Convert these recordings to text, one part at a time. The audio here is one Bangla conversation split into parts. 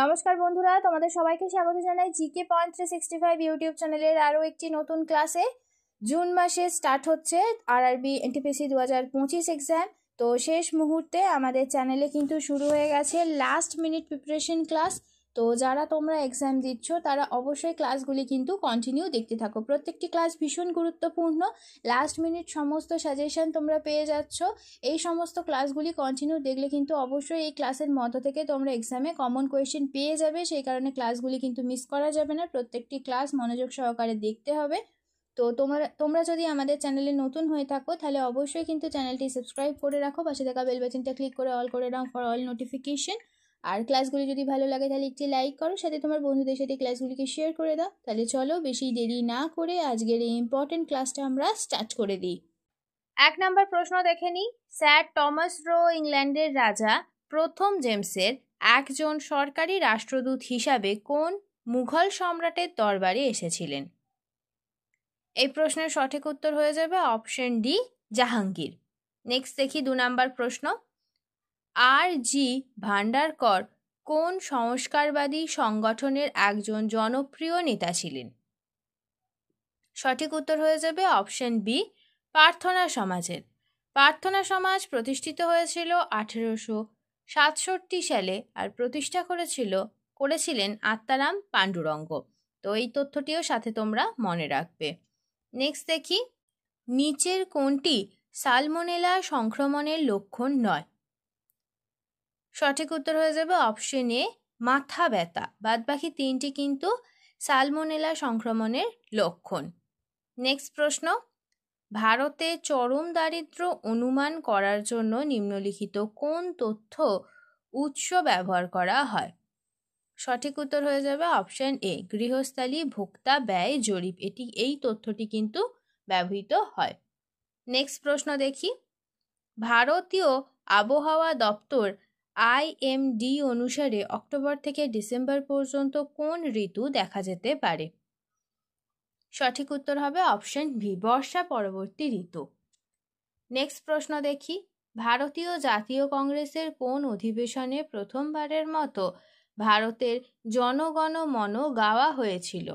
নমস্কার বন্ধুরা, তোমাদের সবাইকে স্বাগত জানাই জিকে পয়েন্ট 365 ইউটিউব চ্যানেলের আরও একটি নতুন ক্লাসে। জুন মাসে স্টার্ট হচ্ছে আরআরবি এনটিপিসি 2025 এক্সাম। তো শেষ মুহূর্তে আমাদের চ্যানেলে কিন্তু শুরু হয়ে গেছে লাস্ট মিনিট প্রিপারেশন ক্লাস। তো যারা তোমরা এক্সাম দিচ্ছ তারা অবশ্যই ক্লাসগুলি কিন্তু কন্টিনিউ দেখতে থাকো। প্রত্যেকটি ক্লাস ভীষণ গুরুত্বপূর্ণ। লাস্ট মিনিট সমস্ত সাজেশন তোমরা পেয়ে যাচ্ছ। এই সমস্ত ক্লাসগুলি কন্টিনিউ দেখলে কিন্তু অবশ্যই এই ক্লাসের মধ্য থেকে তোমরা এক্সামে কমন কোয়েশ্চেন পেয়ে যাবে। সেই কারণে ক্লাসগুলি কিন্তু মিস করা যাবে না, প্রত্যেকটি ক্লাস মনোযোগ সহকারে দেখতে হবে। তো তোমরা যদি আমাদের চ্যানেলে নতুন হয়ে থাকো তাহলে অবশ্যই কিন্তু চ্যানেলটি সাবস্ক্রাইব করে রাখো, পাশে থাকা বেল বাটনটা ক্লিক করে অল করে দাও ফর অল নোটিফিকেশন। আর ক্লাসগুলি যদি ভালো লাগে তাহলে একটি লাইক করো, সাথে তোমার বন্ধুদের সাথে ক্লাসগুলিকে শেয়ার করে দাও। তাহলে চলো বেশি দেরি না করে আজকের এই ইম্পর্টেন্ট ক্লাসটা আমরা স্টার্ট করে দিই। 1 নম্বর প্রশ্ন দেখে নিই। স্যার টমাস রো ইংল্যান্ডের রাজা প্রথম জেমসের একজন সরকারি রাষ্ট্রদূত হিসাবে কোন মুঘল সম্রাটের দরবারে এসেছিলেন? এই প্রশ্নের সঠিক উত্তর হয়ে যাবে অপশন ডি, জাহাঙ্গীর। নেক্সট দেখি 2 নম্বর প্রশ্ন। আর জি ভান্ডারকর কোন সংস্কারবাদী সংগঠনের একজন জনপ্রিয় নেতা ছিলেন? সঠিক উত্তর হয়ে যাবে অপশন বি, প্রার্থনা সমাজের। প্রার্থনা সমাজ প্রতিষ্ঠিত হয়েছিল 1867 সালে আর প্রতিষ্ঠা করেছিলেন আত্মারাম পাণ্ডুরঙ্গ। তো এই তথ্যটিও সাথে তোমরা মনে রাখবে। নেক্সট দেখি, নিচের কোনটি সালমোনেলা সংক্রমণের লক্ষণ নয়? সঠিক উত্তর হয়ে যাবে অপশন এ, মাথা ব্যথা। বাদবাকি তিনটি কিন্তু সালমোনেলা সংক্রমণের লক্ষণ। নেক্সট প্রশ্ন, ভারতে চরম দারিদ্র্য অনুমান করার জন্য নিম্নলিখিত কোন তথ্য উৎস ব্যবহার করা হয়? সঠিক উত্তর হয়ে যাবে অপশন এ, গৃহস্থালী ভোক্তা ব্যয় জরিপ। এই তথ্যটি কিন্তু ব্যবহৃত হয়। নেক্সট প্রশ্ন দেখি, ভারতীয় আবহাওয়া দপ্তর IMD অনুসারে অক্টোবর থেকে ডিসেম্বর পর্যন্ত কোন ঋতু দেখা যেতে পারে? সঠিক উত্তর হবে অপশন বি, বর্ষা পরবর্তী ঋতু। নেক্সট প্রশ্ন দেখি, ভারতীয় জাতীয় কংগ্রেসের কোন অধিবেশনে প্রথমবারের মতো ভারতের জনগণ মন গাওয়া হয়েছিল?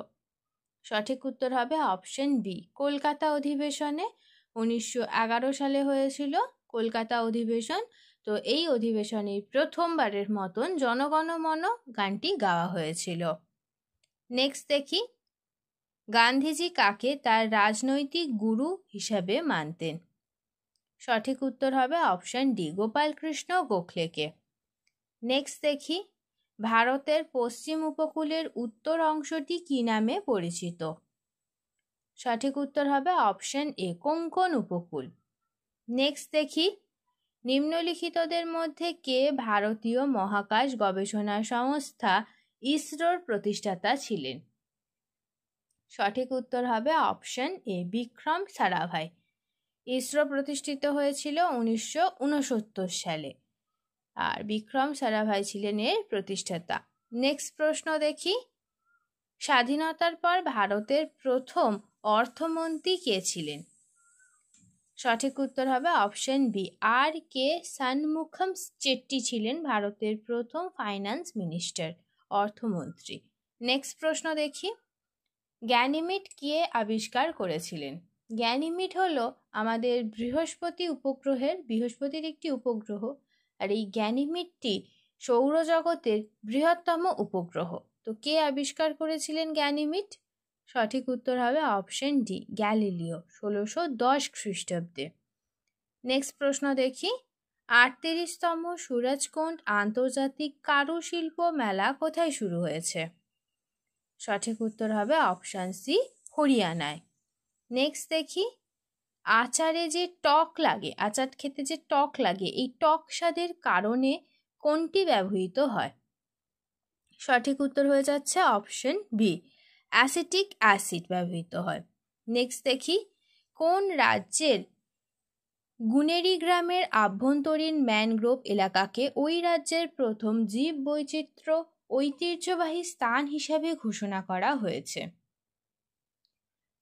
সঠিক উত্তর হবে অপশন বি, কলকাতা অধিবেশনে। 1911 সালে হয়েছিল কলকাতা অধিবেশন। তো এই অধিবেশনে প্রথমবারের মতন জনগণ মন গানটি গাওয়া হয়েছিল। নেক্সট দেখি, গান্ধীজি কাকে তার রাজনৈতিক গুরু হিসাবে মানতেন? সঠিক উত্তর হবে অপশন ডি, গোপালকৃষ্ণ গোখলেকে। নেক্সট দেখি, ভারতের পশ্চিম উপকূলের উত্তর অংশটি কী নামে পরিচিত? সঠিক উত্তর হবে অপশন এ, কোঙ্কণ উপকূল। নেক্সট দেখি, নিম্নলিখিতদের মধ্যে কে ভারতীয় মহাকাশ গবেষণা সংস্থা ইসরোর প্রতিষ্ঠাতা ছিলেন? সঠিক উত্তর হবে অপশন এ, বিক্রম সারাভাই। ইসরো প্রতিষ্ঠিত হয়েছিল 1969 সালে আর বিক্রম সারাভাই ছিলেন এর প্রতিষ্ঠাতা। নেক্সট প্রশ্ন দেখি, স্বাধীনতার পর ভারতের প্রথম অর্থমন্ত্রী কে ছিলেন? সঠিক উত্তর হবে অপশন বি, আর কে শানমুখম চেট্টি ছিলেন ভারতের প্রথম ফাইন্যান্স মিনিস্টার, অর্থমন্ত্রী। নেক্সট প্রশ্ন দেখি, গ্যানিমিড কে আবিষ্কার করেছিলেন? গ্যানিমিড হলো আমাদের বৃহস্পতির একটি উপগ্রহ। আর এই গ্যানিমিডটি সৌরজগতের বৃহত্তম উপগ্রহ। তো কে আবিষ্কার করেছিলেন গ্যানিমিড? সঠিক উত্তর হবে অপশন ডি, গ্যালিলিও, 1610 খ্রিস্টাব্দে। নেক্সট প্রশ্ন দেখি, 38তম সুরজকুণ্ড আন্তর্জাতিক কারুশিল্প মেলা কোথায় শুরু হয়েছে? সঠিক উত্তর হবে অপশন সি, হরিয়ানায়। নেক্সট দেখি, আচারে যে টক লাগে, আচার খেতে যে টক লাগে, এই টক স্বাদের কারণে কোনটি ব্যবহৃত হয়? সঠিক উত্তর হয়ে যাচ্ছে অপশন বি, অ্যাসিটিক অ্যাসিড ব্যবহৃত হয়। নেক্সট দেখি, কোন রাজ্যের গুনেরি গ্রামের আভ্যন্তরীণ ম্যানগ্রোভ এলাকাকে ওই রাজ্যের প্রথম জীব বৈচিত্র্য ঐতিহ্যবাহী স্থান হিসাবে ঘোষণা করা হয়েছে?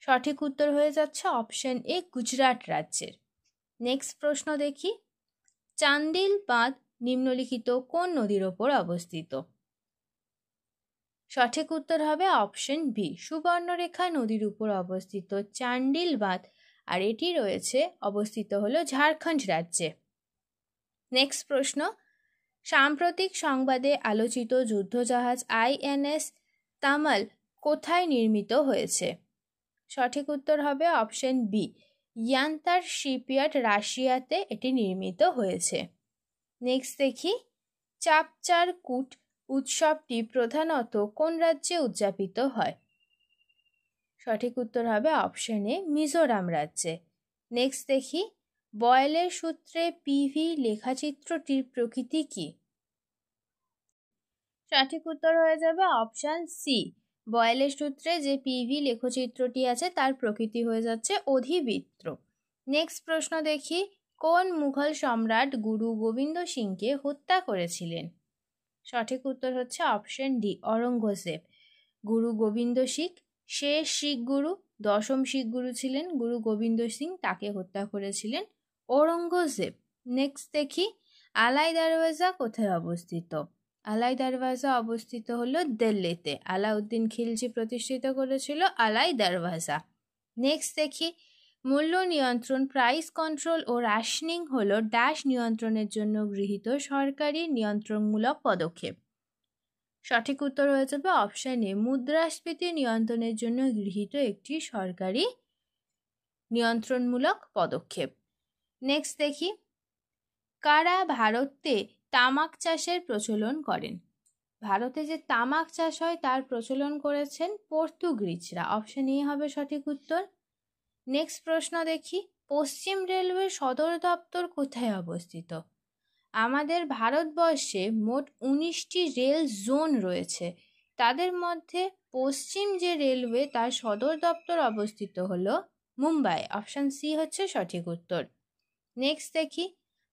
সঠিক উত্তর হয়ে যাচ্ছে অপশন এ, গুজরাট রাজ্যের। নেক্সট প্রশ্ন দেখি, চান্দিল বাঁধ নিম্নলিখিত কোন নদীর ওপর অবস্থিত? সঠিক উত্তর হবে অপশন বি, সুবর্ণরেখা নদীর উপর অবস্থিত চান্ডিল বাঁধ, আর এটি অবস্থিত হলো ঝাড়খণ্ড রাজ্যে। নেক্সট প্রশ্ন, সাম্প্রতিক সংবাদে আলোচিত যুদ্ধজাহাজ INS তামাল কোথায় নির্মিত হয়েছে? সঠিক উত্তর হবে অপশন বি, ইয়ান্তার শিপইয়ার্ড, রাশিয়াতে এটি নির্মিত হয়েছে। নেক্সট দেখি, চাপচার কুট উৎসবটি প্রধানত কোন রাজ্যে উদযাপিত হয়? সঠিক উত্তর হবে অপশন এ, মিজোরাম রাজ্যে। নেক্সট দেখি, বয়েলের সূত্রে PV লেখাচিত্রটির প্রকৃতি কি? সঠিক উত্তর হয়ে যাবে অপশন সি, বয়েলের সূত্রে যে PV লেখচিত্রটি আছে তার প্রকৃতি হয়ে যাচ্ছে অধিবৃত্ত। নেক্সট প্রশ্ন দেখি, কোন মুঘল সম্রাট গুরু গোবিন্দ সিংকে হত্যা করেছিলেন? সঠিক উত্তর হচ্ছে অপশন ডি, অরঙ্গজেব। গুরু গোবিন্দ সিং শেষ শিখ গুরু, দশম শিখ গুরু ছিলেন গুরু গোবিন্দ সিং, তাকে হত্যা করেছিলেন ঔরঙ্গজেব। নেক্সট দেখি, আলাই দরওয়াজা কোথায় অবস্থিত? আলাই দরওয়াজা অবস্থিত হলো দিল্লিতে, আলাউদ্দিন খিলজি প্রতিষ্ঠিত করেছিল আলাই দরওয়াজা। নেক্সট দেখি, মূল্য নিয়ন্ত্রণ, প্রাইস কন্ট্রোল ও রাশনিং হলো ড্যাশ নিয়ন্ত্রণের জন্য গৃহীত সরকারি নিয়ন্ত্রণমূলক পদক্ষেপ। সঠিক উত্তর হয়ে যাবে অপশন এ, মুদ্রাস্ফীতি নিয়ন্ত্রণের জন্য গৃহীত একটি সরকারি নিয়ন্ত্রণমূলক পদক্ষেপ। নেক্সট দেখি, কারা ভারতে তামাক চাষের প্রচলন করেন? ভারতে যে তামাক চাষ হয় তার প্রচলন করেছেন পর্তুগিজরা, অপশন এ হবে সঠিক উত্তর। নেক্সট প্রশ্ন দেখি, পশ্চিম রেলওয়ে সদর দপ্তর কোথায় অবস্থিত? আমাদের ভারতবর্ষে মোট 19টি রেল জোন রয়েছে, তাদের মধ্যে পশ্চিম যে রেলওয়ে তার সদর দপ্তর অবস্থিত হলো মুম্বাই, অপশন সি হচ্ছে সঠিক উত্তর। নেক্সট দেখি,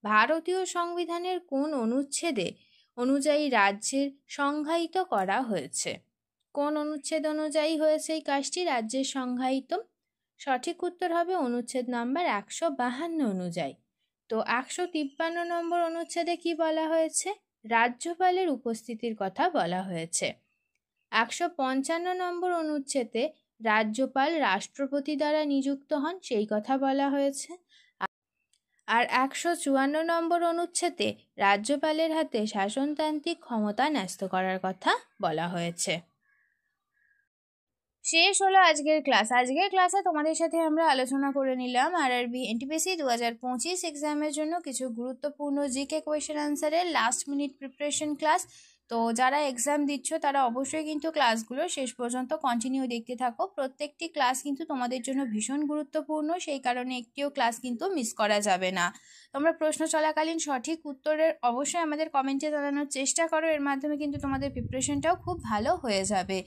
ভারতীয় সংবিধানের কোন অনুচ্ছেদে অনুযায়ী রাজ্যের সংজ্ঞায়িত করা হয়েছে? কোন অনুচ্ছেদ অনুযায়ী হয়েছে এই কাজটি রাজ্যের সংজ্ঞায়িত? সঠিক উত্তর হবে অনুচ্ছেদ নাম্বার 152 অনুযায়ী। তো 153 নম্বর অনুচ্ছেদে কি বলা হয়েছে? রাজ্যপালের উপস্থিতির কথা বলা হয়েছে। 155 নম্বর অনুচ্ছেদে রাজ্যপাল রাষ্ট্রপতি দ্বারা নিযুক্ত হন, সেই কথা বলা হয়েছে। আর 154 নম্বর অনুচ্ছেদে রাজ্যপালের হাতে শাসনতান্ত্রিক ক্ষমতা ন্যস্ত করার কথা বলা হয়েছে। শেষ হলো আজকের ক্লাস। আজকের ক্লাসে তোমাদের সাথে আমরা আলোচনা করে নিলাম RRB NTPC 2025 এক্সামের জন্য কিছু গুরুত্বপূর্ণ জিকে কোয়েশ্চেন আনসারের লাস্ট মিনিট প্রিপারেশন ক্লাস। তো যারা এক্সাম দিচ্ছ তারা অবশ্যই কিন্তু ক্লাসগুলো শেষ পর্যন্ত কন্টিনিউ দেখতে থাকো। প্রত্যেকটি ক্লাস কিন্তু তোমাদের জন্য ভীষণ গুরুত্বপূর্ণ, সেই কারণে একটিও ক্লাস কিন্তু মিস করা যাবে না। তোমরা প্রশ্ন চলাকালীন সঠিক উত্তরের অবশ্যই আমাদের কমেন্টে জানানোর চেষ্টা করো, এর মাধ্যমে কিন্তু তোমাদের প্রিপারেশনটাও খুব ভালো হয়ে যাবে।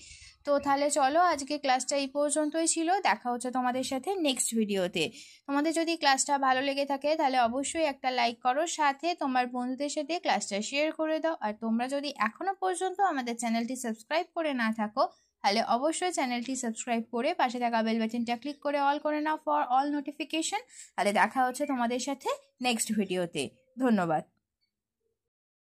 তো তাহলে চলো, আজকে ক্লাসটা এই পর্যন্তই ছিল, দেখা হচ্ছে তোমাদের সাথে নেক্সট ভিডিওতে। তোমাদের যদি ক্লাসটা ভালো লেগে থাকে তাহলে অবশ্যই একটা লাইক করো, সাথে তোমার বন্ধুদের সাথে ক্লাসটা শেয়ার করে দাও। আর তোমরা যদি এখনো পর্যন্ত আমাদের চ্যানেলটি সাবস্ক্রাইব করে না থাকো তাহলে অবশ্যই চ্যানেলটি সাবস্ক্রাইব করে পাশে থাকা বেল বাটনটা ক্লিক করে অল করে নাও ফর অল নোটিফিকেশন। তাহলে দেখা হচ্ছে তোমাদের সাথে নেক্সট ভিডিওতে। ধন্যবাদ।